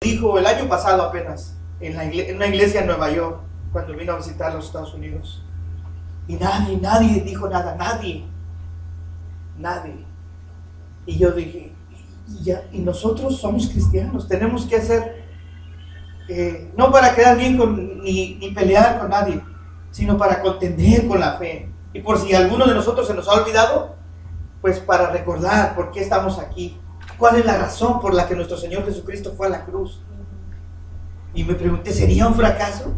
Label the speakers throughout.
Speaker 1: Dijo el año pasado apenas, en una iglesia en Nueva York, cuando vino a visitar los Estados Unidos. Y nadie dijo nada, nadie. Y yo dije, y nosotros somos cristianos, tenemos que hacer, no para quedar bien ni pelear con nadie, sino para contender con la fe. Y por si alguno de nosotros se nos ha olvidado, pues para recordar por qué estamos aquí. ¿Cuál es la razón por la que nuestro Señor Jesucristo fue a la cruz? Y me pregunté, ¿sería un fracaso?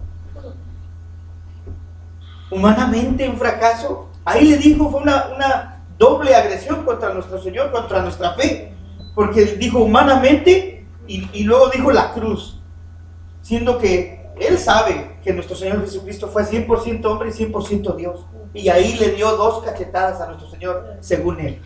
Speaker 1: Humanamente un fracaso. Ahí le dijo, fue una doble agresión contra nuestro Señor, contra nuestra fe. Porque dijo humanamente y luego dijo la cruz. Siendo que Él sabe que nuestro Señor Jesucristo fue 100% hombre y 100% Dios. Y ahí le dio 2 cachetadas a nuestro Señor, según Él.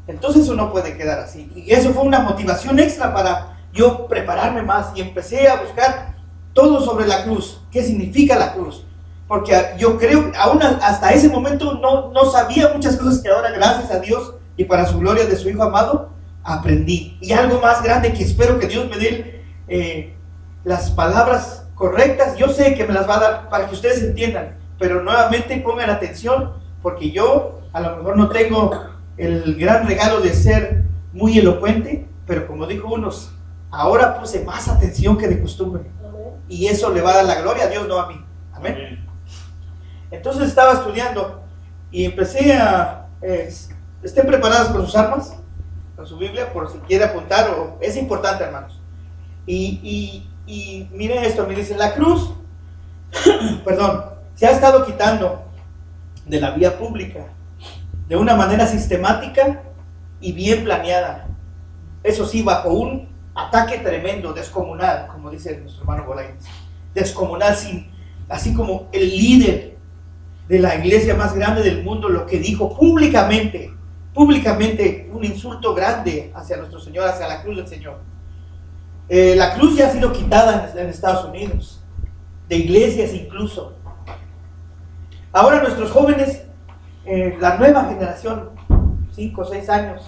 Speaker 1: Entonces eso no puede quedar así. Y eso fue una motivación extra para yo prepararme más. Y empecé a buscar todo sobre la cruz. ¿Qué significa la cruz? Porque yo creo, aún hasta ese momento no sabía muchas cosas que ahora, gracias a Dios y para su gloria de su Hijo amado, aprendí. Y algo más grande que espero que Dios me dé las palabras correctas. Yo sé que me las va a dar para que ustedes entiendan. Pero nuevamente pongan atención, porque yo a lo mejor no tengo el gran regalo de ser muy elocuente, pero como dijo unos, ahora puse más atención que de costumbre. Y eso le va a dar la gloria a Dios, no a mí. Amén. Entonces estaba estudiando y empecé estén preparados con sus armas, con su Biblia, por si quiere apuntar, es importante, hermanos. Y miren esto, me dice, la cruz, perdón, se ha estado quitando de la vía pública de una manera sistemática y bien planeada. Eso sí, bajo un ataque tremendo, descomunal, como dice nuestro hermano Bolaños. Descomunal, así como el líder de la iglesia más grande del mundo, lo que dijo públicamente, un insulto grande hacia nuestro Señor, hacia la cruz del Señor. La cruz ya ha sido quitada en Estados Unidos, de iglesias incluso. Ahora nuestros jóvenes, la nueva generación, 5 o 6 años,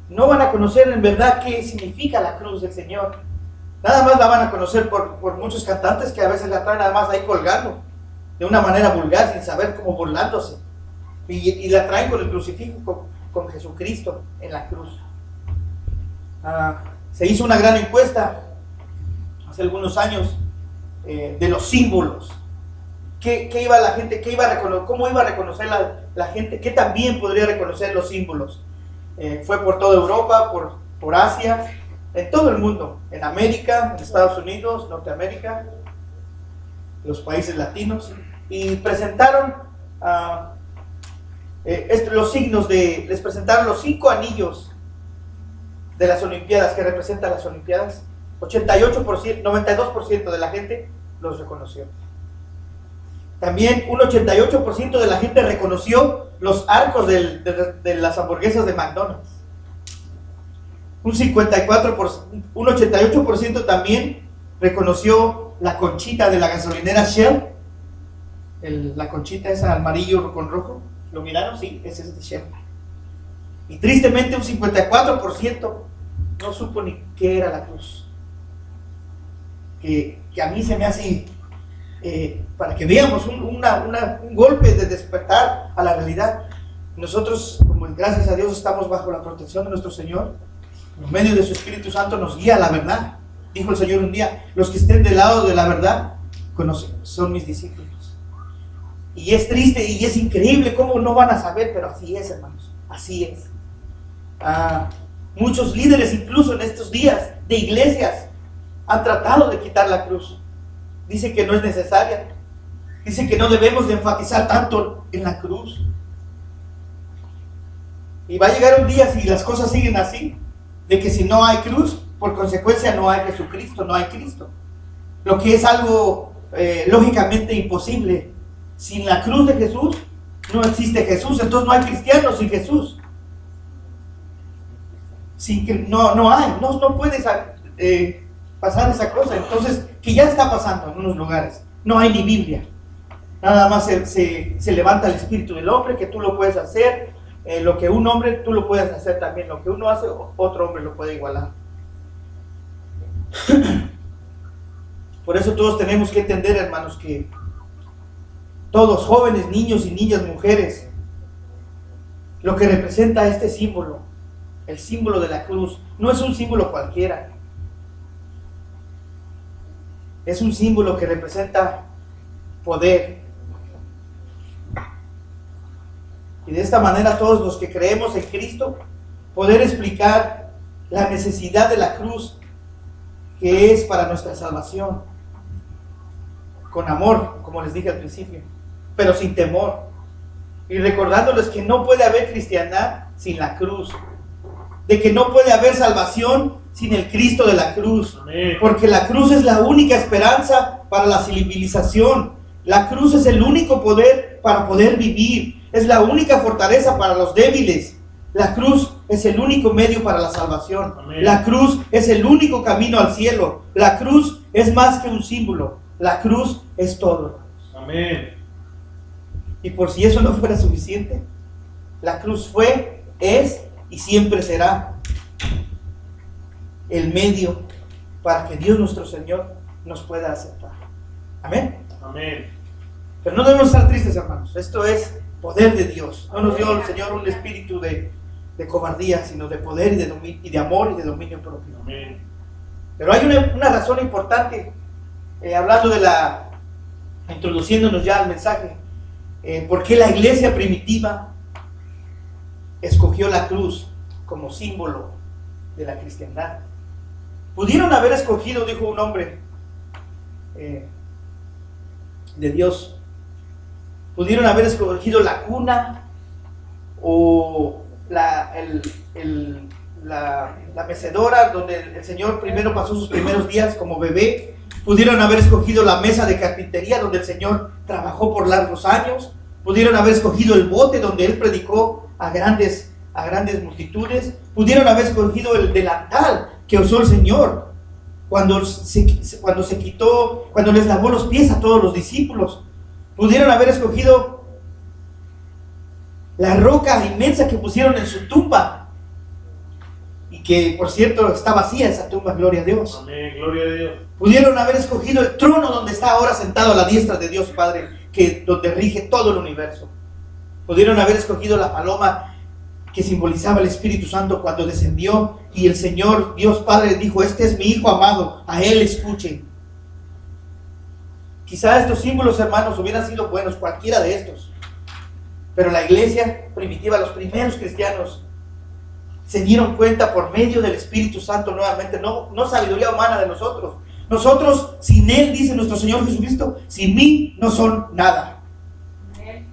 Speaker 1: no van a conocer en verdad qué significa la cruz del Señor. Nada más la van a conocer por muchos cantantes que a veces la traen nada más ahí colgando, de una manera vulgar, sin saber cómo, burlándose. Y la traen con el crucifijo, con Jesucristo en la cruz. Se hizo una gran encuesta hace algunos años de los símbolos. ¿Qué iba la gente, cómo iba a reconocer la gente? ¿Qué también podría reconocer los símbolos? Fue por toda Europa, por Asia, en todo el mundo, en América, en Estados Unidos, Norteamérica, los países latinos, y presentaron los signos les presentaron los 5 anillos de las Olimpiadas, que representan las Olimpiadas. 88%, 92% de la gente los reconoció. También un 88% de la gente reconoció los arcos de las hamburguesas de McDonald's. Un 88% también reconoció la conchita de la gasolinera Shell. La conchita esa amarillo con rojo. ¿Lo miraron? Sí, ese es de Shell. Y tristemente un 54% no supo ni qué era la cruz. Que a mí se me hace, para que veamos un golpe de despertar a la realidad. Nosotros, como gracias a Dios, estamos bajo la protección de nuestro Señor. Por medio de su Espíritu Santo nos guía a la verdad. Dijo el Señor un día, los que estén del lado de la verdad son mis discípulos. Y es triste y es increíble cómo no van a saber, pero así es, hermanos, así es. Muchos líderes, incluso en estos días, de iglesias, han tratado de quitar la cruz. Dicen que no es necesaria. Dicen que no debemos de enfatizar tanto en la cruz. Y va a llegar un día, si las cosas siguen así, de que si no hay cruz, por consecuencia no hay Jesucristo, no hay Cristo. Lo que es algo lógicamente imposible. Sin la cruz de Jesús, no existe Jesús. Entonces no hay cristianos sin Jesús. No puedes pasar esa cosa. Entonces, que ya está pasando en unos lugares. No hay ni Biblia. Nada más se levanta el espíritu del hombre, que tú lo puedes hacer. Lo que un hombre, tú lo puedes hacer también. Lo que uno hace, otro hombre lo puede igualar. Por eso todos tenemos que entender, hermanos, que todos, jóvenes, niños y niñas, mujeres, lo que representa este símbolo, el símbolo de la cruz, no es un símbolo cualquiera. Es un símbolo que representa poder. Y de esta manera todos los que creemos en Cristo, poder explicar la necesidad de la cruz que es para nuestra salvación. Con amor, como les dije al principio, pero sin temor. Y recordándoles que no puede haber cristiandad sin la cruz. De que no puede haber salvación sin el Cristo de la cruz.
Speaker 2: Amén.
Speaker 1: Porque la cruz es la única esperanza para la civilización. La cruz es el único poder para poder vivir. Es la única fortaleza para los débiles. La cruz es el único medio para la salvación.
Speaker 2: Amén.
Speaker 1: La cruz es el único camino al cielo. La cruz es más que un símbolo. La cruz es todo.
Speaker 2: Amén.
Speaker 1: Y por si eso no fuera suficiente, la cruz fue, es y siempre será el medio para que Dios nuestro Señor nos pueda aceptar. Amén.
Speaker 2: Amén.
Speaker 1: Pero no debemos estar tristes, hermanos. Esto es poder de Dios. No nos dio el Señor un espíritu de cobardía, sino de poder y de amor y de dominio propio.
Speaker 2: Amén.
Speaker 1: Pero hay una razón importante, hablando de introduciéndonos ya al mensaje, por qué la iglesia primitiva escogió la cruz como símbolo de la cristiandad. Pudieron haber escogido, dijo un hombre de Dios, pudieron haber escogido la cuna o la mecedora donde el Señor primero pasó sus primeros días como bebé. Pudieron haber escogido la mesa de carpintería donde el Señor trabajó por largos años. Pudieron haber escogido el bote donde Él predicó a grandes multitudes. Pudieron haber escogido el delantal que usó el Señor cuando les lavó los pies a todos los discípulos. Pudieron haber escogido la roca inmensa que pusieron en su tumba y que, por cierto, está vacía esa tumba, gloria a Dios.
Speaker 2: Amén, gloria a Dios.
Speaker 1: Pudieron haber escogido el trono donde está ahora sentado a la diestra de Dios Padre, donde rige todo el universo. Pudieron haber escogido la paloma que simbolizaba el Espíritu Santo cuando descendió y el Señor Dios Padre dijo: este es mi Hijo amado, a Él escuchen. Quizá estos símbolos, hermanos, hubieran sido buenos, cualquiera de estos, pero la iglesia primitiva, los primeros cristianos, se dieron cuenta por medio del Espíritu Santo nuevamente, no sabiduría humana de nosotros. Nosotros, sin Él, dice nuestro Señor Jesucristo, sin mí no son nada.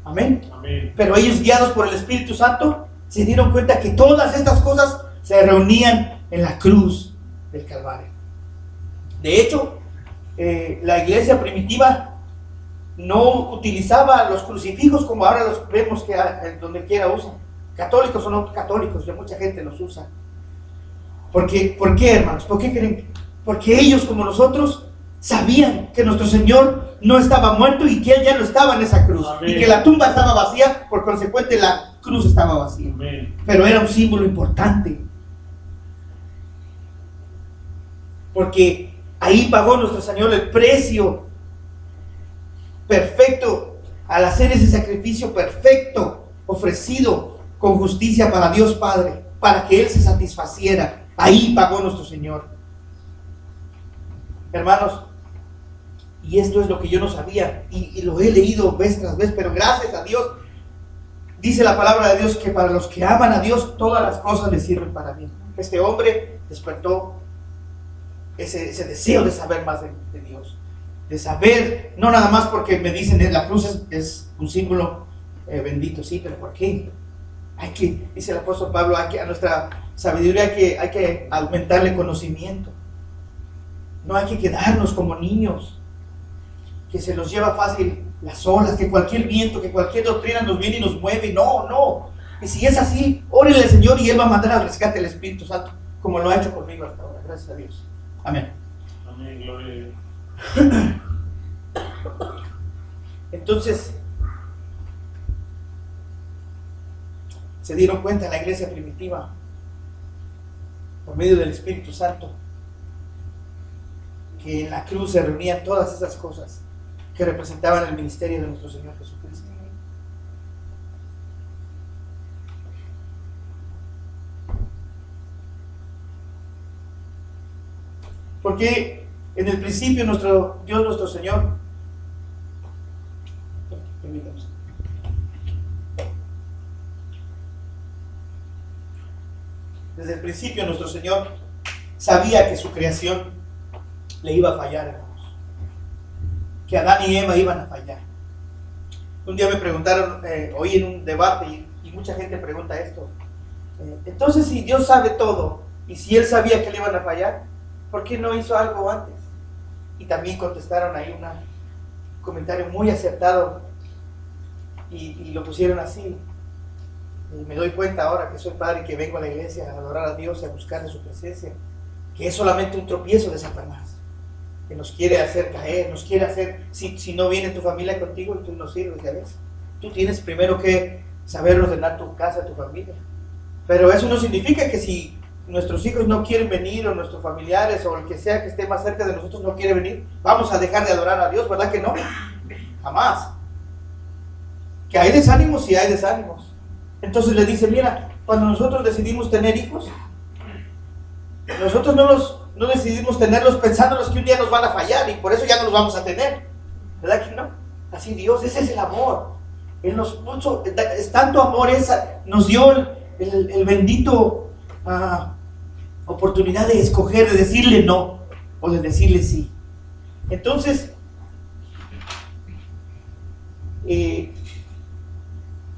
Speaker 1: Amén.
Speaker 2: Amén.
Speaker 1: Pero ellos, guiados por el Espíritu Santo, se dieron cuenta que todas estas cosas se reunían en la cruz del Calvario. De hecho, la iglesia primitiva no utilizaba los crucifijos como ahora los vemos que donde quiera usan. Católicos o no católicos, ya mucha gente los usa. ¿Por qué, hermanos? ¿Por qué creen? Porque ellos, como nosotros, sabían que nuestro Señor no estaba muerto y que Él ya no estaba en esa cruz.
Speaker 2: Amén.
Speaker 1: Y que la tumba estaba vacía, por consecuente la cruz estaba vacía.
Speaker 2: Amén.
Speaker 1: Pero era un símbolo importante. Porque ahí pagó nuestro Señor el precio perfecto al hacer ese sacrificio perfecto, ofrecido con justicia para Dios Padre, para que Él se satisfaciera. Ahí pagó nuestro Señor. Hermanos, y esto es lo que yo no sabía, y lo he leído vez tras vez, pero gracias a Dios, dice la palabra de Dios que para los que aman a Dios, todas las cosas les sirven para bien. Este hombre despertó ese deseo de saber más de Dios, de saber, no nada más porque me dicen la cruz es un símbolo bendito, sí, pero ¿por qué? Dice el apóstol Pablo, a nuestra sabiduría hay que aumentarle conocimiento. No hay que quedarnos como niños, que se los lleva fácil las olas, que cualquier viento, que cualquier doctrina nos viene y nos mueve. No. Y si es así, órele al Señor y Él va a mandar al rescate del Espíritu Santo, como lo ha hecho conmigo hasta ahora. Gracias a Dios. Amén.
Speaker 2: Amén, gloria a Dios.
Speaker 1: Entonces, se dieron cuenta en la iglesia primitiva, por medio del Espíritu Santo, que en la cruz se reunían todas esas cosas que representaban el ministerio de nuestro Señor Jesucristo. Porque en el principio nuestro Dios, nuestro Señor, desde el principio nuestro Señor sabía que su creación le iba a fallar, hermanos, que Adán y Eva iban a fallar. Un día me preguntaron, hoy en un debate, y mucha gente pregunta esto, entonces si Dios sabe todo, y si Él sabía que le iban a fallar, ¿por qué no hizo algo antes? Y también contestaron ahí un comentario muy acertado, y lo pusieron así. Y me doy cuenta ahora que soy padre y que vengo a la iglesia a adorar a Dios y a buscar de su presencia, que es solamente un tropiezo de Satanás, que nos quiere hacer caer, nos quiere hacer, si no viene tu familia contigo y tú no sirves, ya ves, tú tienes primero que saber ordenar tu casa, tu familia. Pero eso no significa que si nuestros hijos no quieren venir, o nuestros familiares, o el que sea que esté más cerca de nosotros no quiere venir, vamos a dejar de adorar a Dios, ¿verdad que no? Jamás. Que hay desánimos, sí hay desánimos. Entonces le dice, mira, cuando nosotros decidimos tener hijos, nosotros no decidimos tenerlos pensándonos que un día nos van a fallar y por eso ya no los vamos a tener, ¿verdad que no? Así Dios, ese es el amor. Él nos puso, es tanto amor, nos dio el bendito oportunidad de escoger, de decirle no o de decirle sí. Entonces,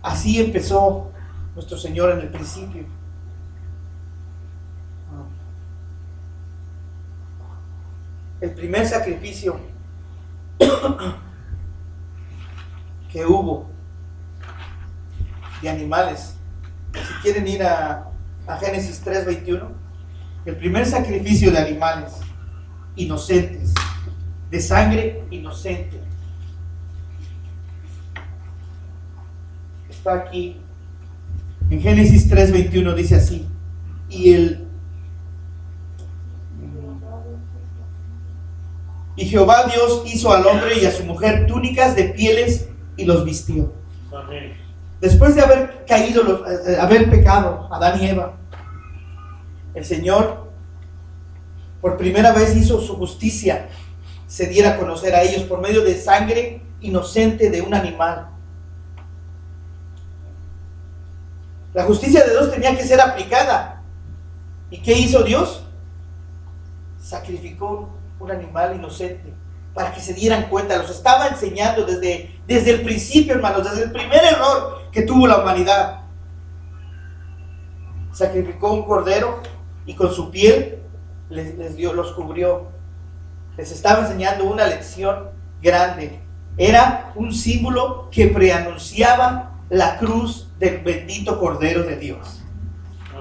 Speaker 1: así empezó nuestro Señor en el principio. El primer sacrificio que hubo de animales, si quieren ir a Génesis 3:21, el primer sacrificio de animales inocentes, de sangre inocente, está aquí en Génesis 3:21, dice así: y Jehová Dios hizo al hombre y a su mujer túnicas de pieles y los vistió.
Speaker 2: Amén.
Speaker 1: Después de haber caído, haber pecado Adán y Eva, el Señor por primera vez hizo su justicia se diera a conocer a ellos por medio de sangre inocente de un animal. La justicia de Dios tenía que ser aplicada. ¿Y qué hizo Dios? Sacrificó un animal inocente para que se dieran cuenta. Los estaba enseñando desde el principio, hermanos, desde el primer error que tuvo la humanidad. Sacrificó un cordero y con su piel los cubrió. Les estaba enseñando una lección grande. Era un símbolo que preanunciaba la cruz del bendito Cordero de Dios.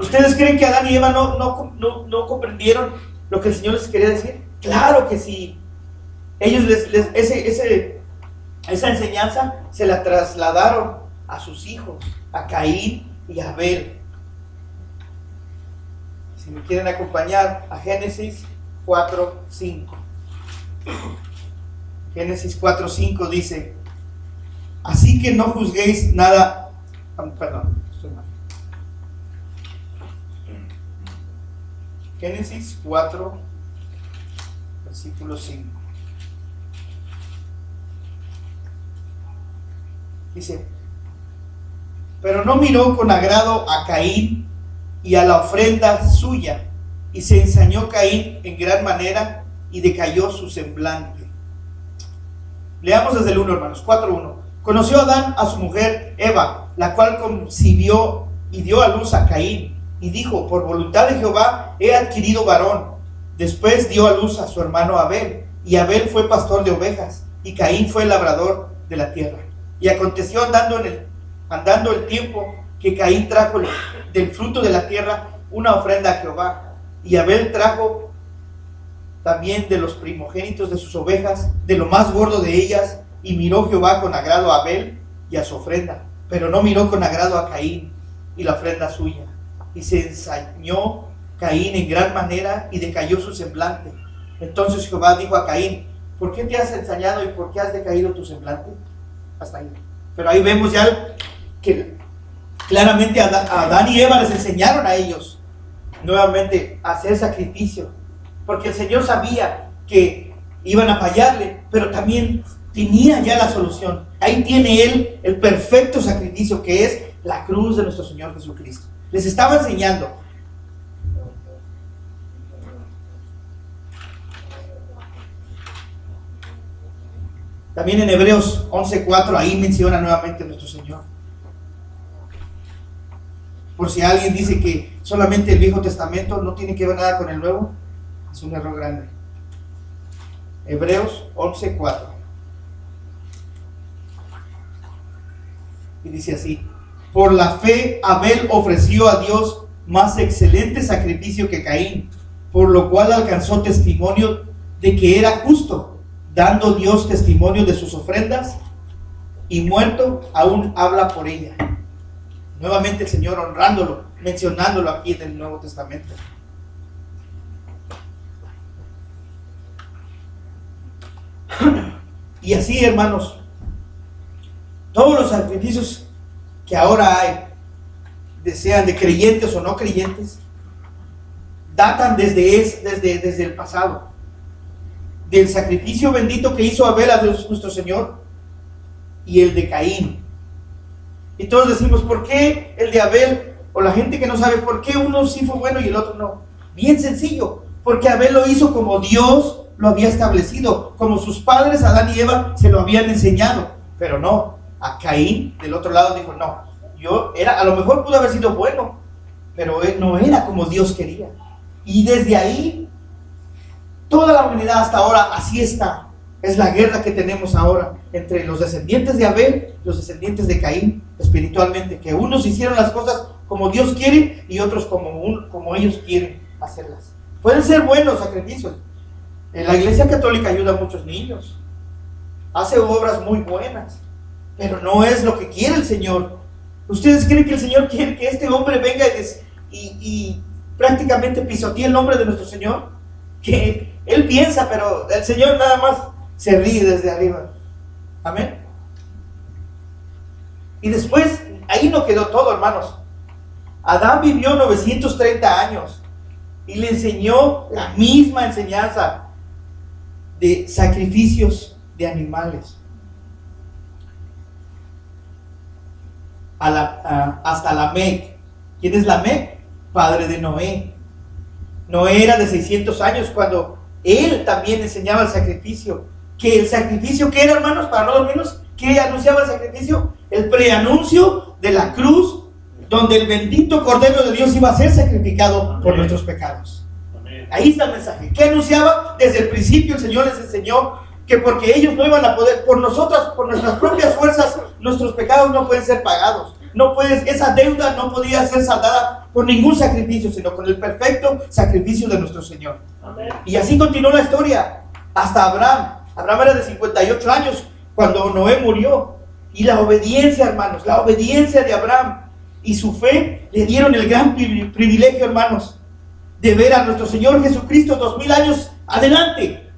Speaker 1: ¿Ustedes creen que Adán y Eva no comprendieron lo que el Señor les quería decir? Claro que sí. Ellos esa enseñanza se la trasladaron a sus hijos, a Caín y a Abel. Si me quieren acompañar a Génesis 4:5. Génesis 4:5 dice: así que no juzguéis nada. Perdón, estoy mal. Génesis 4, versículo 5. Dice: pero no miró con agrado a Caín y a la ofrenda suya, y se ensañó Caín en gran manera y decayó su semblante. Leamos desde el 1, hermanos. 4:1. Conoció Adán a su mujer Eva, la cual concibió y dio a luz a Caín, y dijo: por voluntad de Jehová he adquirido varón. Después dio a luz a su hermano Abel, y Abel fue pastor de ovejas, y Caín fue labrador de la tierra. Y aconteció andando el tiempo que Caín trajo del fruto de la tierra una ofrenda a Jehová, y Abel trajo también de los primogénitos de sus ovejas, de lo más gordo de ellas, y miró Jehová con agrado a Abel y a su ofrenda, pero no miró con agrado a Caín y la ofrenda suya. Y se ensañó Caín en gran manera y decayó su semblante. Entonces Jehová dijo a Caín: ¿por qué te has ensañado y por qué has decaído tu semblante? Hasta ahí. Pero ahí vemos ya que claramente a Adán y Eva les enseñaron a ellos nuevamente a hacer sacrificio, porque el Señor sabía que iban a fallarle, pero también tenía ya la solución. Ahí tiene Él el perfecto sacrificio, que es la cruz de nuestro Señor Jesucristo. Les estaba enseñando. También en Hebreos 11:4, ahí menciona nuevamente a nuestro Señor. Por si alguien dice que solamente el Viejo Testamento no tiene que ver nada con el Nuevo, es un error grande. Hebreos 11:4. Y dice así: por la fe Abel ofreció a Dios más excelente sacrificio que Caín, por lo cual alcanzó testimonio de que era justo, dando Dios testimonio de sus ofrendas, y muerto aún habla por ella. Nuevamente el Señor honrándolo, mencionándolo aquí en el Nuevo Testamento. Y así, hermanos, todos los sacrificios que ahora hay, sean de creyentes o no creyentes, datan desde el pasado. Del sacrificio bendito que hizo Abel a Dios nuestro Señor y el de Caín. Y todos decimos: ¿por qué el de Abel? O la gente que no sabe, ¿por qué uno sí fue bueno y el otro no? Bien sencillo, porque Abel lo hizo como Dios lo había establecido, como sus padres Adán y Eva se lo habían enseñado. Pero no, a Caín del otro lado dijo: no, a lo mejor pudo haber sido bueno, pero él no era como Dios quería. Y desde ahí toda la humanidad hasta ahora así está. Es la guerra que tenemos ahora entre los descendientes de Abel y los descendientes de Caín espiritualmente, que unos hicieron las cosas como Dios quiere y otros como ellos quieren hacerlas. Pueden ser buenos sacrificios. La Iglesia Católica ayuda a muchos niños, hace obras muy buenas, pero no es lo que quiere el Señor. ¿Ustedes creen que el Señor quiere que este hombre venga y prácticamente pisotee el nombre de nuestro Señor? Que él piensa, pero el Señor nada más se ríe desde arriba. Amén. Y después, ahí no quedó todo, hermanos. Adán vivió 930 años y le enseñó la misma enseñanza de sacrificios de animales. Hasta Lamec. ¿Quién es Lamec? Padre de Noé. Noé era de 600 años cuando él también enseñaba el sacrificio. Que el sacrificio, ¿qué era, hermanos? Para no dormirnos, ¿qué anunciaba el sacrificio? El preanuncio de la cruz, donde el bendito Cordero de Dios iba a ser sacrificado por nuestros pecados. Amén. Ahí está el mensaje. ¿Qué anunciaba? Desde el principio el Señor les enseñó que porque ellos no iban a poder, por nuestras propias fuerzas, nuestros pecados no pueden ser pagados. Esa deuda no podía ser saldada por ningún sacrificio, sino con el perfecto sacrificio de nuestro Señor. Amén. Y así continuó la historia hasta Abraham. Abraham era de 58 años cuando Noé murió. Y la obediencia, hermanos, la obediencia de Abraham y su fe le dieron el gran privilegio, hermanos, de ver a nuestro Señor Jesucristo 2000 años adelante.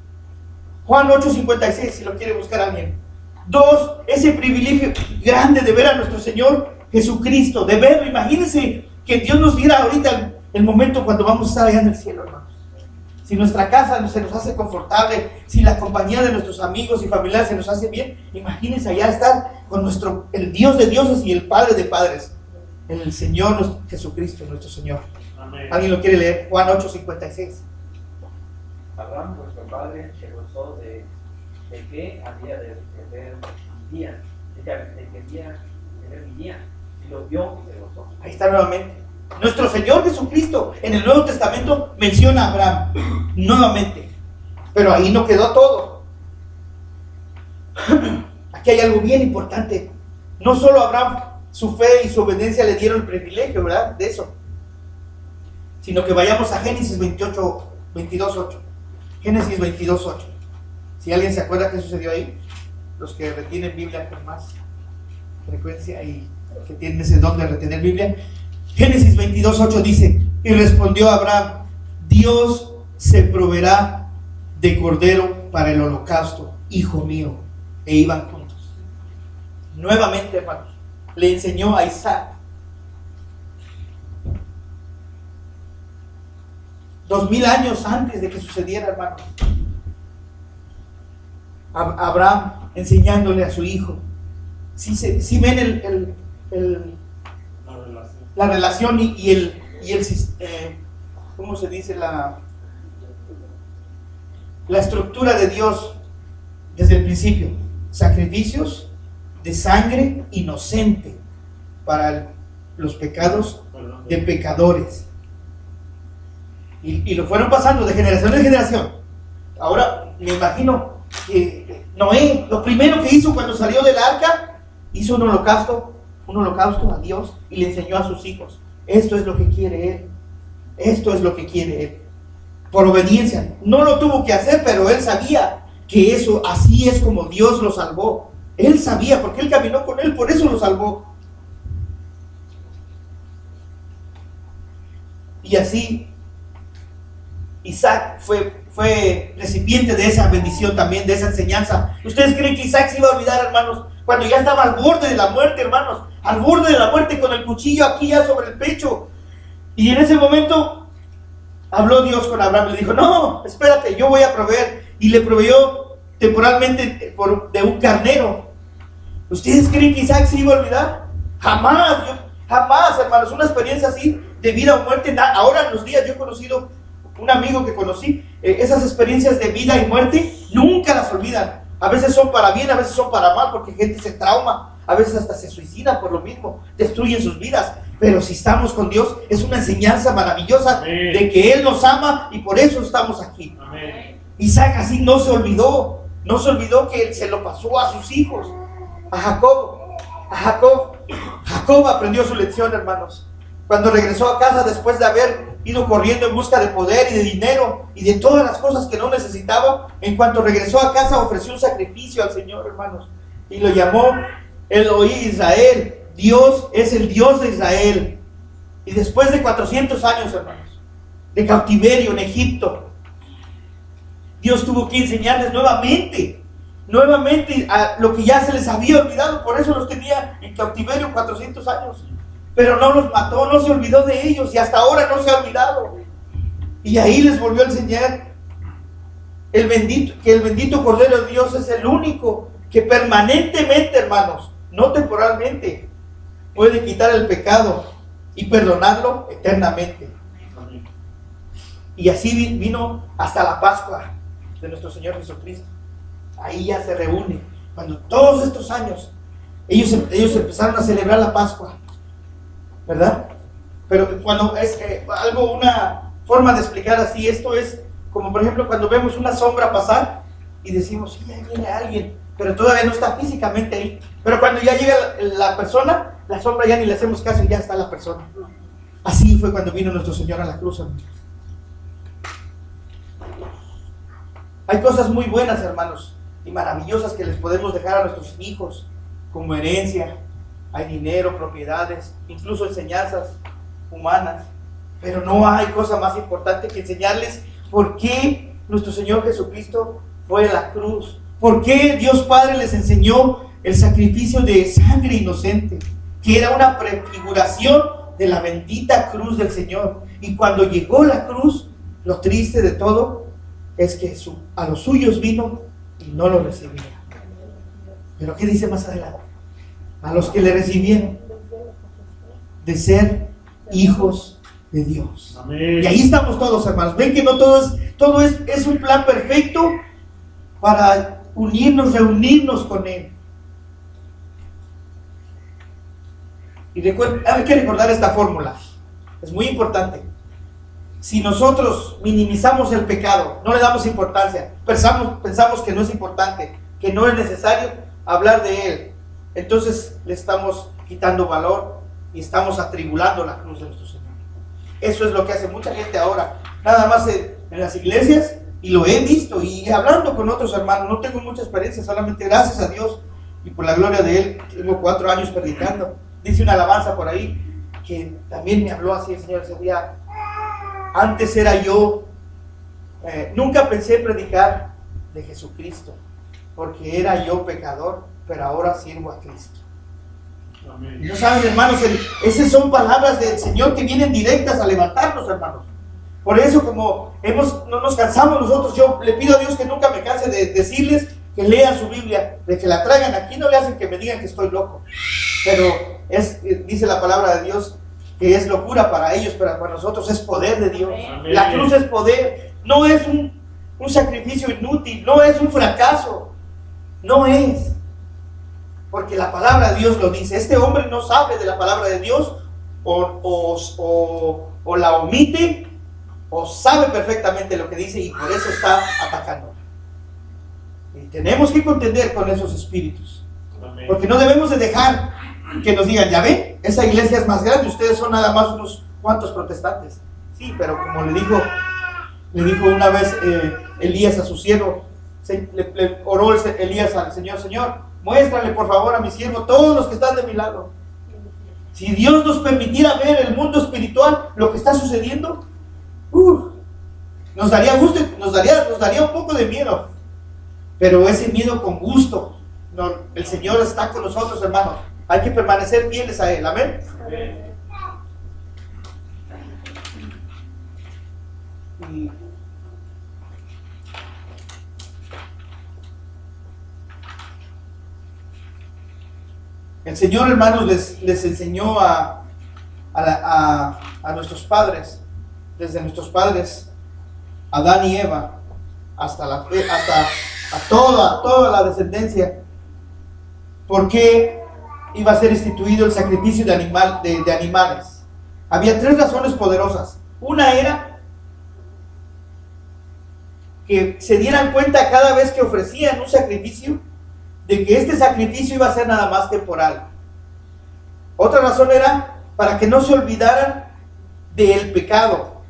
Speaker 1: Juan 8:56, si lo quiere buscar alguien. 2, ese privilegio grande de ver a nuestro Señor Jesucristo, de verlo. Imagínense que Dios nos diera ahorita el momento cuando vamos a estar allá en el cielo, hermanos. Si nuestra casa se nos hace confortable, si la compañía de nuestros amigos y familiares se nos hace bien, imagínense allá estar con el Dios de dioses y el Padre de padres, el Señor Jesucristo, nuestro Señor. Amén. ¿Alguien lo quiere leer? Juan 8:56.
Speaker 3: Abraham, nuestro padre, se gozó de que había de tener mi día, de que había tener mi día, y lo vio y se gozó.
Speaker 1: Ahí está nuevamente. Nuestro Señor Jesucristo en el Nuevo Testamento menciona a Abraham nuevamente, pero ahí no quedó todo. Aquí hay algo bien importante. No solo a Abraham, su fe y su obediencia le dieron el privilegio, ¿verdad? De eso, sino que vayamos a Génesis 22:8. Génesis 22:8. Si alguien se acuerda qué sucedió ahí, los que retienen Biblia con más frecuencia y que tienen ese don de retener Biblia. Génesis 22:8 dice: y respondió Abraham: Dios se proveerá de cordero para el holocausto, hijo mío. E iban juntos. Nuevamente, hermanos, le enseñó a Isaac. 2000 años antes de que sucediera, hermanos. Abraham enseñándole a su hijo. Si ven la relación y el ¿cómo se dice? La estructura de Dios desde el principio. Sacrificios de sangre inocente para los pecados de pecadores. Y lo fueron pasando de generación en generación. Ahora me imagino que Noé, lo primero que hizo cuando salió del arca, hizo un holocausto a Dios y le enseñó a sus hijos. Esto es lo que quiere Él. Esto es lo que quiere Él. Por obediencia. No lo tuvo que hacer, pero Él sabía que eso, así es como Dios lo salvó. Él sabía, porque Él caminó con Él, por eso lo salvó. Y así Isaac fue recipiente de esa bendición también, de esa enseñanza. ¿Ustedes creen que Isaac se iba a olvidar, hermanos? Cuando ya estaba al borde de la muerte, hermanos, al borde de la muerte, con el cuchillo aquí ya sobre el pecho. Y en ese momento habló Dios con Abraham y le dijo: no, espérate, yo voy a proveer. Y le proveyó temporalmente de un carnero. ¿Ustedes creen que Isaac se iba a olvidar? Jamás, jamás, hermanos. Una experiencia así de vida o muerte. Ahora en los días yo he conocido un amigo que conocí, esas experiencias de vida y muerte nunca las olvidan. A veces son para bien, a veces son para mal, porque gente se trauma, a veces hasta se suicida por lo mismo, destruyen sus vidas. Pero si estamos con Dios, es una enseñanza maravillosa. Amén. De que Él nos ama y por eso estamos aquí. Amén. Isaac así no se olvidó que Él se lo pasó a sus hijos, a Jacob. Jacob aprendió su lección, hermanos. Cuando regresó a casa después de haber ido corriendo en busca de poder y de dinero y de todas las cosas que no necesitaba, en cuanto regresó a casa ofreció un sacrificio al Señor, hermanos, y lo llamó Elohim Israel. Dios es el Dios de Israel. Y después de 400 años, hermanos, de cautiverio en Egipto, Dios tuvo que enseñarles nuevamente a lo que ya se les había olvidado. Por eso los tenía en cautiverio 400 años. Pero no los mató, no se olvidó de ellos y hasta ahora no se ha olvidado. Y ahí les volvió a enseñar que el bendito Cordero de Dios es el único que permanentemente, hermanos, no temporalmente, puede quitar el pecado y perdonarlo eternamente. Y así vino hasta la Pascua de nuestro Señor Jesucristo. Ahí ya se reúne. Cuando todos estos años ellos empezaron a celebrar la Pascua, ¿verdad? Pero cuando es una forma de explicar así, esto es como por ejemplo cuando vemos una sombra pasar y decimos: sí, ahí viene alguien, pero todavía no está físicamente ahí. Pero cuando ya llega la persona, la sombra ya ni le hacemos caso y ya está la persona. Así fue cuando vino nuestro Señor a la cruz, hermanos. Hay cosas muy buenas, hermanos, y maravillosas que les podemos dejar a nuestros hijos como herencia. Hay dinero, propiedades, incluso enseñanzas humanas. Pero no hay cosa más importante que enseñarles por qué nuestro Señor Jesucristo fue a la cruz. ¿Por qué Dios Padre les enseñó el sacrificio de sangre inocente? Que era una prefiguración de la bendita cruz del Señor. Y cuando llegó la cruz, lo triste de todo es que a los suyos vino y no lo recibieron. Pero ¿qué dice más adelante? A los que le recibieron, de ser hijos de Dios. Amén. Y ahí estamos todos, hermanos. Ven que no todo es un plan perfecto para reunirnos con Él. Y hay que recordar esta fórmula. Es muy importante. Si nosotros minimizamos el pecado, no le damos importancia, pensamos que no es importante, que no es necesario hablar de él, entonces le estamos quitando valor y estamos atribulando la cruz de nuestro Señor. Eso es lo que hace mucha gente ahora, nada más en las iglesias, y lo he visto, y hablando con otros hermanos. No tengo mucha experiencia, solamente gracias a Dios y por la gloria de Él, tengo 4 años predicando. Dice una alabanza por ahí, que también me habló así el Señor ese día: antes era yo Nunca pensé predicar de Jesucristo, porque era yo pecador, pero ahora sirvo a Cristo.
Speaker 2: Amén.
Speaker 1: Y no saben, hermanos, esas son palabras del Señor que vienen directas a levantarnos, hermanos. Por eso, como no nos cansamos nosotros, yo le pido a Dios que nunca me canse de decirles que lean su Biblia, de que la traigan. Aquí no le hacen que me digan que estoy loco, pero dice la palabra de Dios que es locura para ellos, pero para nosotros es poder de Dios.
Speaker 2: Amén.
Speaker 1: La cruz es poder, no es un sacrificio inútil, no es un fracaso, no es. Porque la palabra de Dios lo dice. Este hombre no sabe de la palabra de Dios, o la omite, o sabe perfectamente lo que dice y por eso está atacando. Y tenemos que contender con esos espíritus.
Speaker 2: Amén.
Speaker 1: Porque no debemos de dejar que nos digan, ya ven, esa iglesia es más grande, ustedes son nada más unos cuantos protestantes. Sí, pero como le dijo una vez Elías a su siervo, le oró Elías al Señor: Señor, muéstrale por favor a mi siervo todos los que están de mi lado. Si Dios nos permitiera ver el mundo espiritual, lo que está sucediendo, nos daría gusto, nos daría un poco de miedo, pero ese miedo con gusto. El Señor está con nosotros, hermanos. Hay que permanecer fieles a Él. Amén.
Speaker 2: Amén.
Speaker 1: Y el Señor, hermanos, les enseñó a nuestros padres, desde nuestros padres, Adán y Eva, hasta toda la descendencia, por qué iba a ser instituido el sacrificio de animales. Había 3 razones poderosas. Una era que se dieran cuenta cada vez que ofrecían un sacrificio de que este sacrificio iba a ser nada más temporal. Otra razón era para que no se olvidaran del pecado.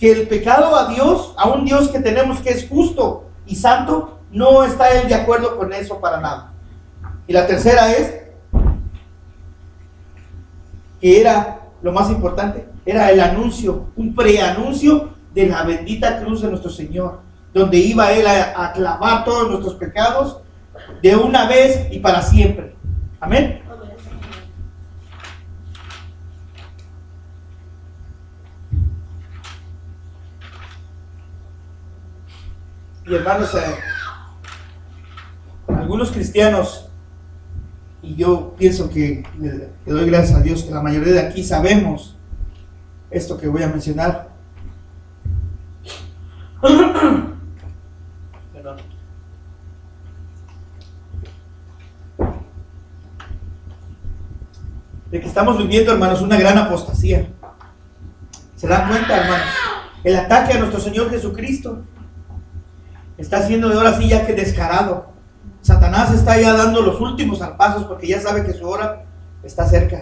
Speaker 1: Que el pecado a un Dios que tenemos que es justo y santo, no está Él de acuerdo con eso para nada. Y la tercera es que era lo más importante, era el anuncio, un preanuncio de la bendita cruz de nuestro Señor, donde iba Él a clavar todos nuestros pecados de una vez y para siempre. Amén. Y hermanos, algunos cristianos, y yo pienso que le doy gracias a Dios que la mayoría de aquí sabemos esto que voy a mencionar. Perdón. De que estamos viviendo, hermanos, una gran apostasía. ¿Se dan cuenta, hermanos? El ataque a nuestro Señor Jesucristo está siendo de ahora sí ya que descarado. Satanás está ya dando los últimos zarpazos porque ya sabe que su hora está cerca.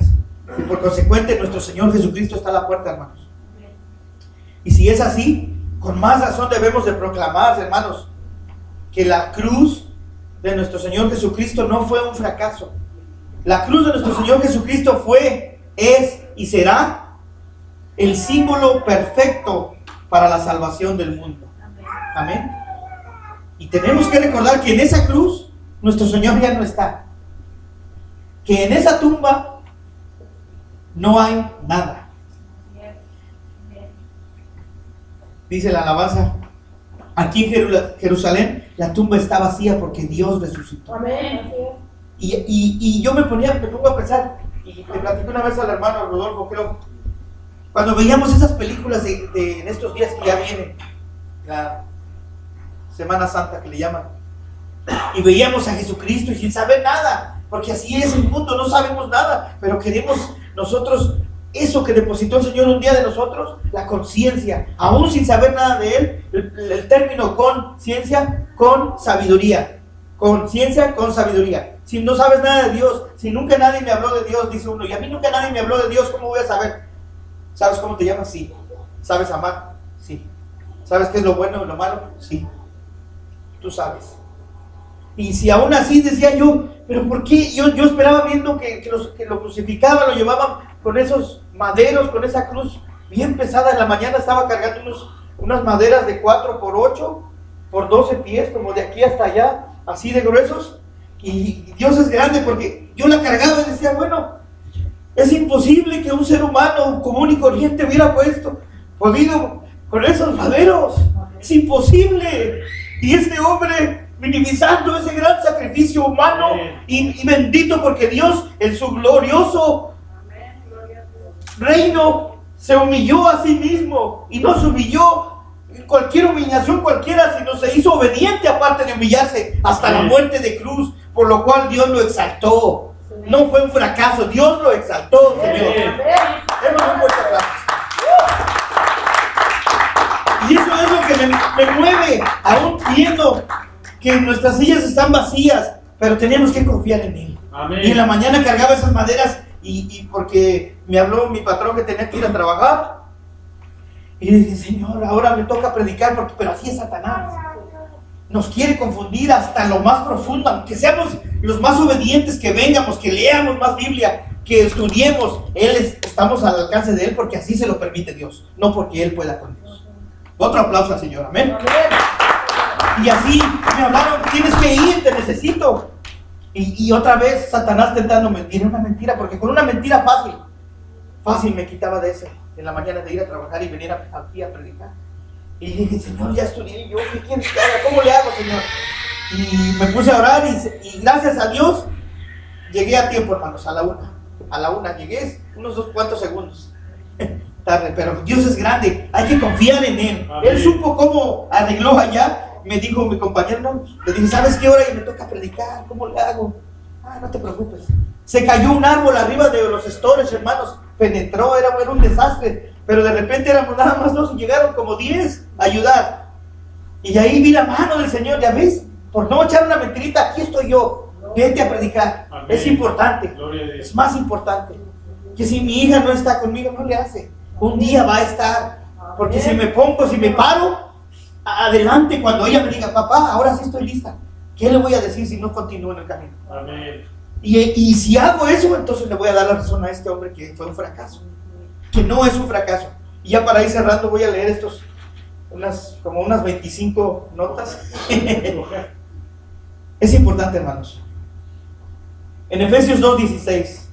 Speaker 1: Y por consecuente nuestro Señor Jesucristo está a la puerta, hermanos. Y si es así, con más razón debemos de proclamar, hermanos, que la cruz de nuestro Señor Jesucristo no fue un fracaso. La cruz de nuestro Señor Jesucristo fue, es y será el símbolo perfecto para la salvación del mundo. Amén. Y tenemos que recordar que en esa cruz nuestro Señor ya no está. Que en esa tumba no hay nada. Dice la alabanza, aquí en Jerusalén la tumba está vacía porque Dios resucitó.
Speaker 4: Amén.
Speaker 1: Y yo me pongo a pensar, y le platico una vez al hermano Rodolfo, creo, cuando veíamos esas películas en estos días que ya vienen, la Semana Santa que le llaman, y veíamos a Jesucristo y sin saber nada, porque así es el mundo, no sabemos nada, pero queremos nosotros eso que depositó el Señor un día de nosotros, la conciencia, aún sin saber nada de Él, el término conciencia con sabiduría, conciencia con sabiduría. Si no sabes nada de Dios, si nunca nadie me habló de Dios, dice uno, y a mí nunca nadie me habló de Dios, ¿cómo voy a saber? ¿Sabes cómo te llamas? Sí. ¿Sabes amar? Sí. ¿Sabes qué es lo bueno y lo malo? Sí. Tú sabes. Y si aún así decía yo, pero ¿por qué? Yo esperaba viendo que lo crucificaban, lo llevaban con esos maderos, con esa cruz bien pesada. En la mañana estaba cargando unas maderas de 4 por 8, por 12 pies, como de aquí hasta allá, así de gruesos. Y Dios es grande, porque yo la cargaba y decía, bueno, es imposible que un ser humano común y corriente hubiera podido con esos maderos. Es imposible. Y este hombre, minimizando ese gran sacrificio humano, y bendito porque Dios en su glorioso reino se humilló a sí mismo, y no se humilló cualquier humillación cualquiera, sino se hizo obediente, aparte de humillarse hasta la muerte de cruz, por lo cual Dios lo exaltó. No fue un fracaso, Dios lo exaltó, Señor. Démosle un fuerte aplauso. Y eso es lo que me mueve, aún viendo que nuestras sillas están vacías, pero tenemos que confiar en Él.
Speaker 2: Amén.
Speaker 1: Y en la mañana cargaba esas maderas, y porque me habló mi patrón que tenía que ir a trabajar, y le dije, Señor, ahora me toca predicar, pero así es Satanás. Nos quiere confundir hasta lo más profundo, aunque seamos los más obedientes, que vengamos, que leamos más Biblia, que estudiemos. Estamos al alcance de Él porque así se lo permite Dios, no porque Él pueda con Dios. Otro aplauso al Señor, amén. Y así me hablaron, tienes que ir, te necesito. Y otra vez Satanás tentándome, era una mentira, porque con una mentira fácil me quitaba de eso, en la mañana de ir a trabajar y venir aquí a predicar. Y dije, Señor, ya estudié yo, ¿qué quieres que haga? ¿Cómo le hago, Señor? Y me puse a orar, y gracias a Dios llegué a tiempo, hermanos, a la una llegué unos cuantos segundos tarde, pero Dios es grande, hay que confiar en Él. Amén. Él supo cómo arregló allá. Me dijo mi compañero, no, le dije, ¿sabes qué hora? Y me toca predicar, ¿cómo le hago? No te preocupes. Se cayó un árbol arriba de los estores, hermanos, penetró, era un desastre, pero de repente éramos nada más 2 y llegaron como 10 a ayudar. Y ahí vi la mano del Señor, ya ves, por no echar una mentirita, aquí estoy yo, vete a predicar. Amén. Es importante, es más importante que si mi hija no está conmigo, no le hace. Un día va a estar, porque si me paro adelante, cuando ella me diga, papá, ahora sí estoy lista, ¿qué le voy a decir si no continúo en el camino? Amén. Y si hago eso, entonces le voy a dar la razón a este hombre que fue un fracaso, que no es un fracaso. Y ya para ir cerrando voy a leer como unas 25 notas. Es importante, hermanos. En Efesios 2:16,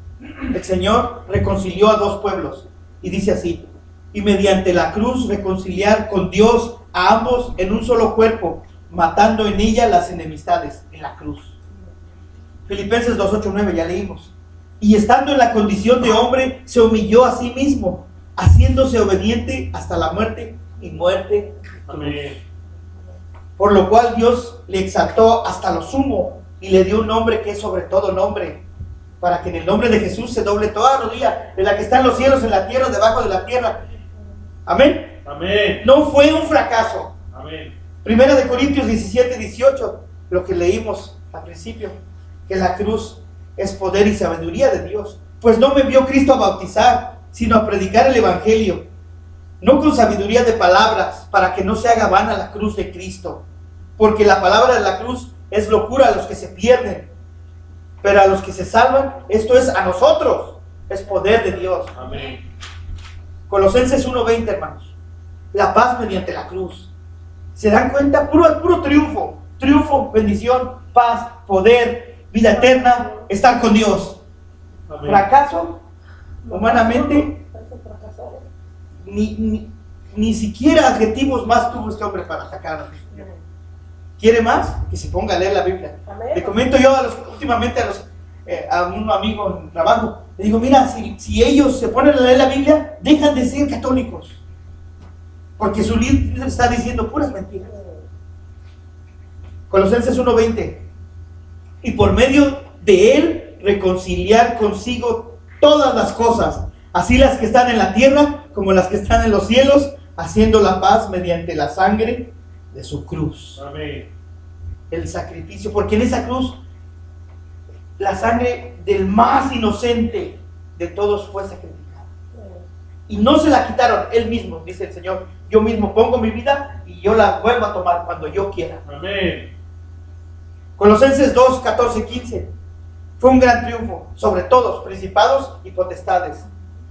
Speaker 1: el Señor reconcilió a 2 pueblos, y dice así: y mediante la cruz reconciliar con Dios a ambos en un solo cuerpo, matando en ella las enemistades, en la cruz. Filipenses 2:8-9, ya leímos. Y estando en la condición de hombre, se humilló a sí mismo, haciéndose obediente hasta la muerte, y muerte de cruz. Amén. Por lo cual Dios le exaltó hasta lo sumo, y le dio un nombre que es sobre todo nombre, para que en el nombre de Jesús se doble toda rodilla, de la que está en los cielos, en la tierra, debajo de la tierra. Amén. Amén. No fue un fracaso. Amén. Primera de Corintios 17-18, lo que leímos al principio, que la cruz es poder y sabiduría de Dios. Pues no me envió Cristo a bautizar, sino a predicar el evangelio, no con sabiduría de palabras, para que no se haga vana la cruz de Cristo. Porque la palabra de la cruz es locura a los que se pierden, pero a los que se salvan, esto es a nosotros, es poder de Dios. Amén. Colosenses 1:20, hermanos. La paz mediante la cruz. ¿Se dan cuenta? Puro triunfo. Triunfo, bendición, paz, poder, vida eterna, estar con Dios. Amén. Fracaso, humanamente, ni siquiera adjetivos más tuvo este hombre para atacar a Dios. ¿Quiere más? Que se ponga a leer la Biblia. Amén. Le comento yo últimamente a un amigo en trabajo, le digo, mira, si ellos se ponen a leer la Biblia, dejan de ser católicos, porque su líder está diciendo puras mentiras. Colosenses 1:20, y por medio de él reconciliar consigo todas las cosas, así las que están en la tierra como las que están en los cielos, haciendo la paz mediante la sangre de su cruz. Amén. El sacrificio, porque en esa cruz la sangre del más inocente de todos fue sacrificada. Y no se la quitaron, él mismo, dice el Señor, yo mismo pongo mi vida y yo la vuelvo a tomar cuando yo quiera. Amén. Colosenses 2:14-15, fue un gran triunfo sobre todos, principados y potestades,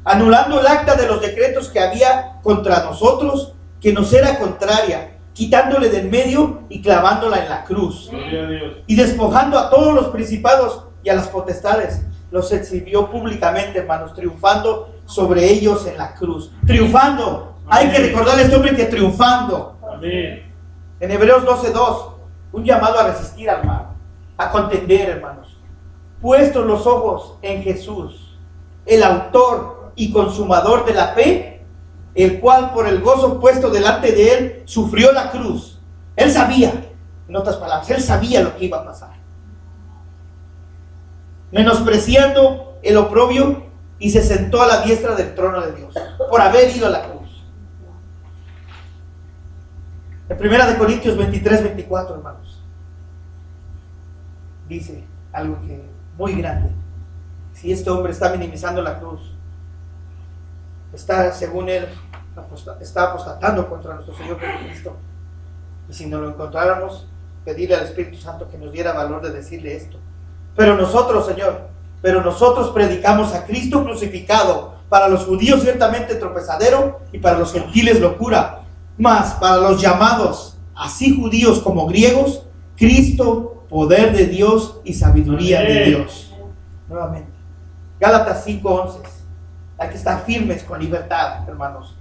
Speaker 1: anulando el acta de los decretos que había contra nosotros, que nos era contraria, quitándole del medio y clavándola en la cruz.
Speaker 2: Gloria a Dios.
Speaker 1: Y despojando a todos los principados y a las potestades, los exhibió públicamente, hermanos, triunfando sobre ellos en la cruz. Triunfando. Hay que recordarle a este hombre que triunfando.
Speaker 2: Amén.
Speaker 1: En Hebreos 12:2, un llamado a resistir al mal, a contender, hermanos. Puestos los ojos en Jesús, el autor y consumador de la fe, el cual por el gozo puesto delante de él sufrió la cruz. Él sabía, en otras palabras, él sabía lo que iba a pasar. Menospreciando el oprobio, y se sentó a la diestra del trono de Dios, por haber ido a la cruz. En 1 Corintios 23-24, hermanos, dice algo que muy grande. Si este hombre está minimizando la cruz, está, según él, está apostatando contra nuestro Señor Jesucristo. Y si no lo encontráramos, pedirle al Espíritu Santo que nos diera valor de decirle esto. Pero nosotros, Señor, predicamos a Cristo crucificado, para los judíos ciertamente tropezadero y para los gentiles locura, mas para los llamados, así judíos como griegos, Cristo, poder de Dios y sabiduría de Dios. Nuevamente, Gálatas 5:11. Hay que estar firmes con libertad, hermanos.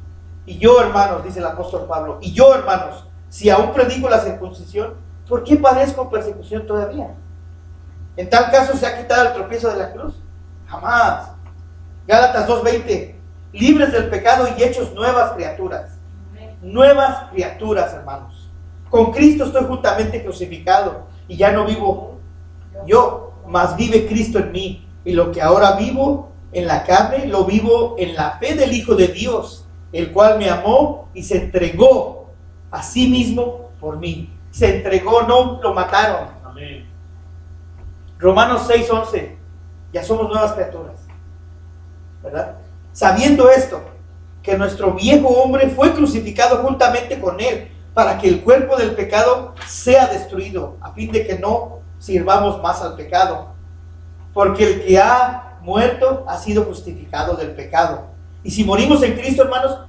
Speaker 1: Y yo, hermanos, dice el apóstol Pablo, y yo, hermanos, si aún predico la circuncisión, ¿por qué padezco persecución todavía? ¿En tal caso se ha quitado el tropiezo de la cruz? Jamás. Gálatas 2:20. Libres del pecado y hechos nuevas criaturas. Nuevas criaturas, hermanos. Con Cristo estoy juntamente crucificado, y ya no vivo yo, mas vive Cristo en mí. Y lo que ahora vivo en la carne, lo vivo en la fe del Hijo de Dios, el cual me amó y se entregó a sí mismo por mí. Se entregó, no lo mataron.
Speaker 2: Amén.
Speaker 1: Romanos 6:11. Ya somos nuevas criaturas, ¿verdad? Sabiendo esto, que nuestro viejo hombre fue crucificado juntamente con él, para que el cuerpo del pecado sea destruido, a fin de que no sirvamos más al pecado. Porque el que ha muerto ha sido justificado del pecado. Y si morimos en Cristo, hermanos,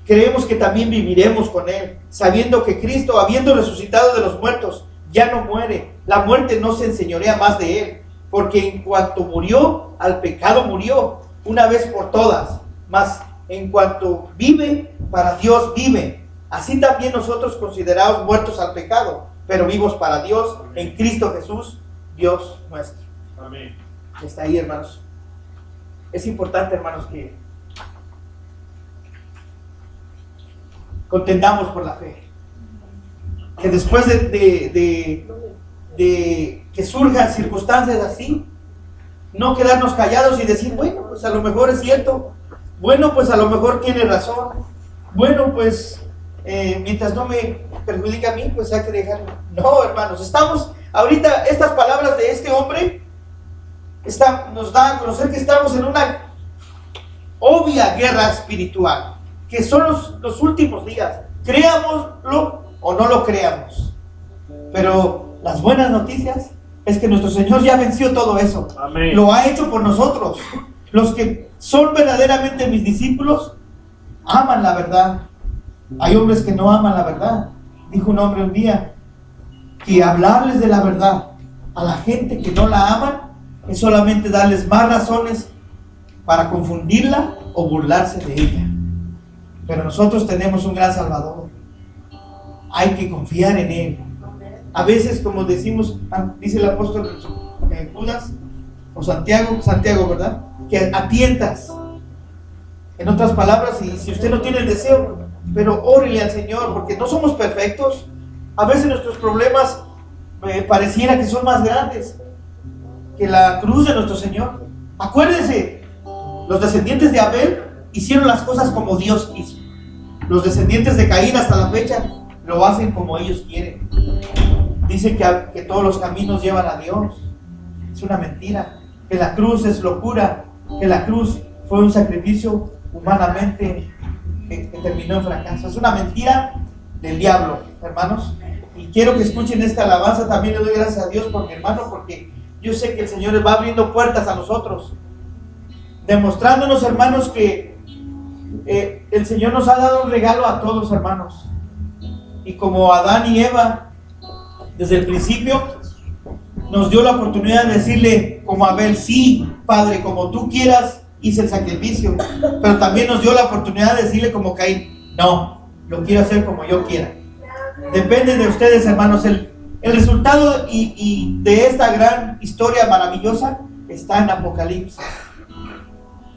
Speaker 1: creemos que también viviremos con él, sabiendo que Cristo, habiendo resucitado de los muertos, ya no muere. La muerte no se enseñorea más de él, porque en cuanto murió, al pecado murió, una vez por todas. Mas en cuanto vive, para Dios vive. Así también nosotros, considerados muertos al pecado, pero vivos para Dios, en Cristo Jesús, Dios nuestro.
Speaker 2: Amén.
Speaker 1: Está ahí, hermanos. Es importante, hermanos, que contendamos por la fe. Que después de que surjan circunstancias así, no quedarnos callados y decir, bueno, pues a lo mejor es cierto, bueno, pues a lo mejor tiene razón, bueno, pues mientras no me perjudica a mí, pues hay que dejarlo. No, hermanos, estamos, ahorita estas palabras de este hombre nos dan a conocer que estamos en una obvia guerra espiritual, que son los últimos días, creámoslo o no lo creamos. Pero las buenas noticias es que nuestro Señor ya venció todo eso.
Speaker 2: Amén.
Speaker 1: Lo ha hecho por nosotros. Los que son verdaderamente mis discípulos aman la verdad. Hay hombres que no aman la verdad. Dijo un hombre un día que hablarles de la verdad a la gente que no la aman es solamente darles más razones para confundirla o burlarse de ella. Pero nosotros tenemos un gran Salvador. Hay que confiar en Él. A veces, como decimos, dice el apóstol Judas o Santiago, ¿verdad? Que a tientas. En otras palabras, si usted no tiene el deseo, pero órele al Señor, porque no somos perfectos. A veces nuestros problemas pareciera que son más grandes que la cruz de nuestro Señor. Acuérdense, los descendientes de Abel hicieron las cosas como Dios quiso. Los descendientes de Caín hasta la fecha lo hacen como ellos quieren. Dicen que todos los caminos llevan a Dios. Es una mentira. Que la cruz es locura. Que la cruz fue un sacrificio humanamente que terminó en fracaso. Es una mentira del diablo, hermanos. Y quiero que escuchen esta alabanza. También le doy gracias a Dios por mi hermano, porque yo sé que el Señor va abriendo puertas a nosotros. demostrándonos, hermanos, que el Señor nos ha dado un regalo a todos, hermanos. Y como Adán y Eva, desde el principio, nos dio la oportunidad de decirle, como Abel, sí, Padre, como tú quieras, hice el sacrificio. Pero también nos dio la oportunidad de decirle, como Caín, no, lo quiero hacer como yo quiera. Depende de ustedes, hermanos. El resultado y de esta gran historia maravillosa está en Apocalipsis.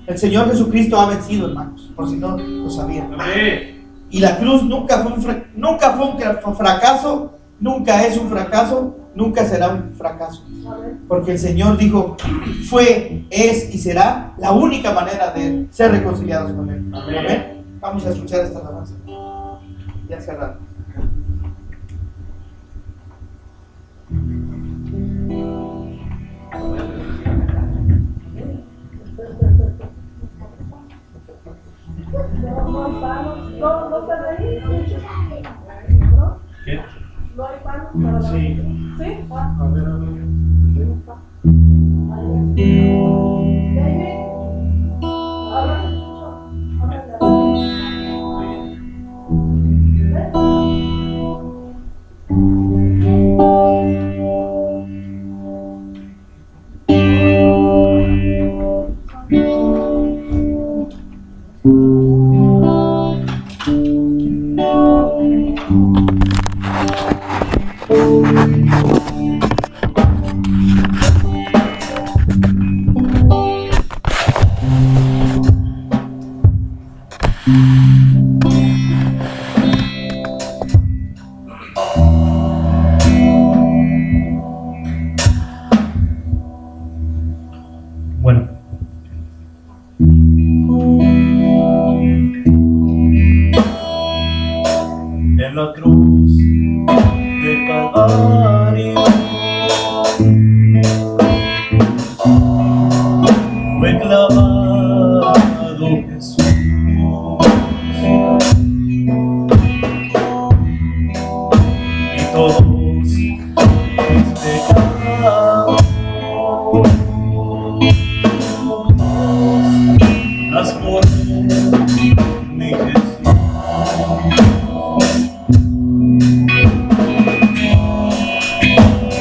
Speaker 1: El Señor Jesucristo ha vencido, hermanos, por si no lo sabían. Y la cruz nunca fue un fracaso, nunca es un fracaso, nunca será un fracaso. Porque el Señor dijo, fue, es y será la única manera de ser reconciliados con Él. Amén. Vamos a escuchar esta alabanza. Ya cerrado.
Speaker 4: No están ahí.
Speaker 2: ¿Qué?
Speaker 4: No hay pan para la
Speaker 2: Sí.
Speaker 4: ¿Sí?
Speaker 2: A ver. Bueno. En la cruz del Calvario fue clavado Jesús, y todos mis pecados las por mi Jesús.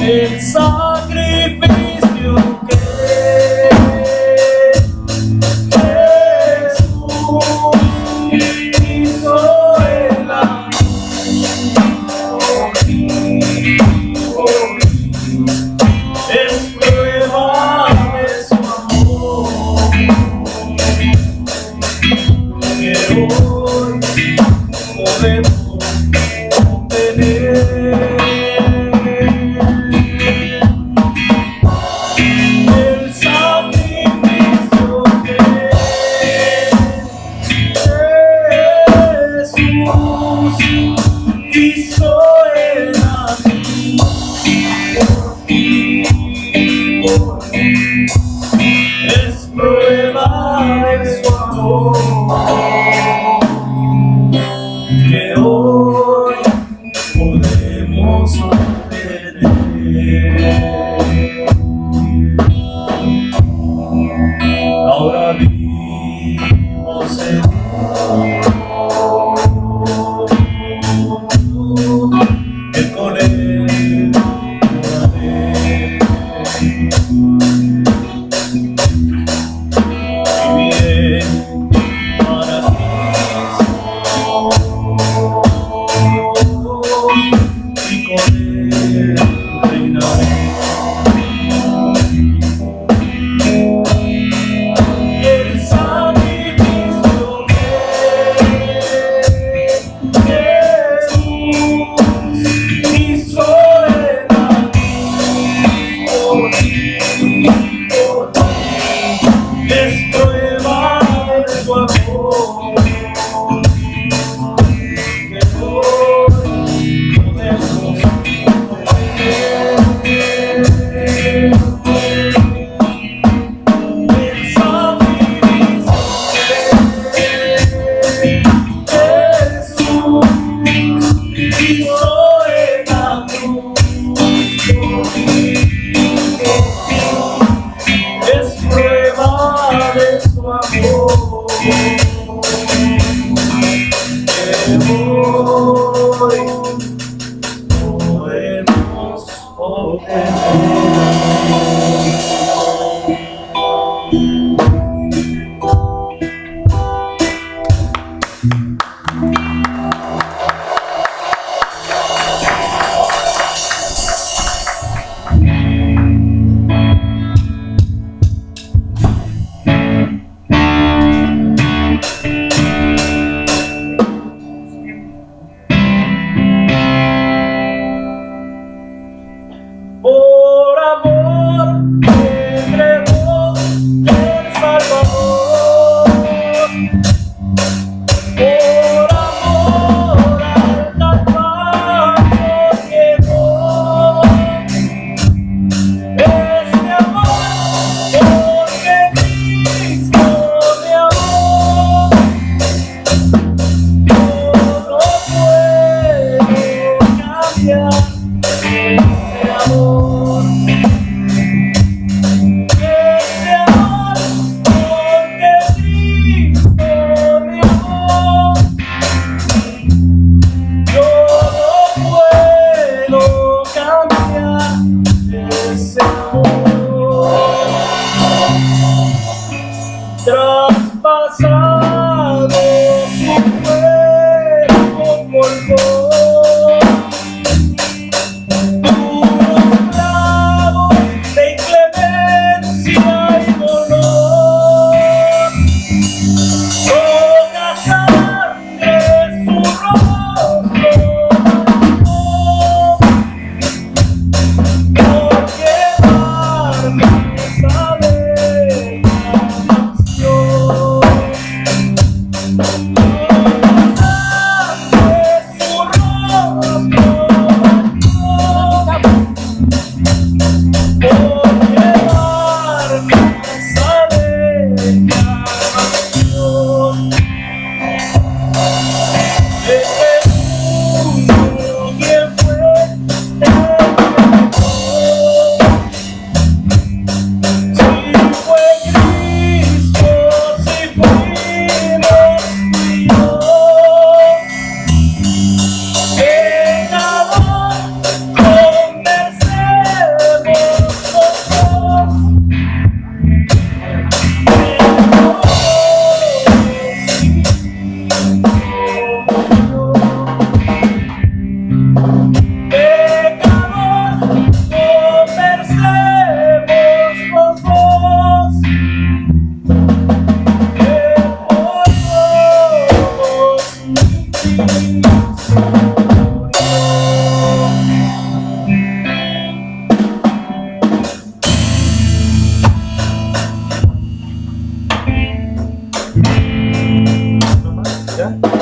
Speaker 2: El sacrificio que Jesús hizo en la es prueba de su amor, que hoy podemos obtener. El sacrificio que Jesús hizo en la cruz es prueba de su amor, que hoy podemos obtener. Ahora vivimos en que con Él moraré. Viviré para Cristo y con Él reinaré. El sacrificio que Jesús hizo en la cruz es prueba de su amor, que hoy podemos gracia de ese amor. Ese amor porque Cristo me amó. Yo no puedo cambiar ese amor. Traspasado su cuerpo por vos, duros clavos de inclemencia y dolor, con la sangre su rostro marcó, porque darme esa bella canción.
Speaker 1: ¿Ya?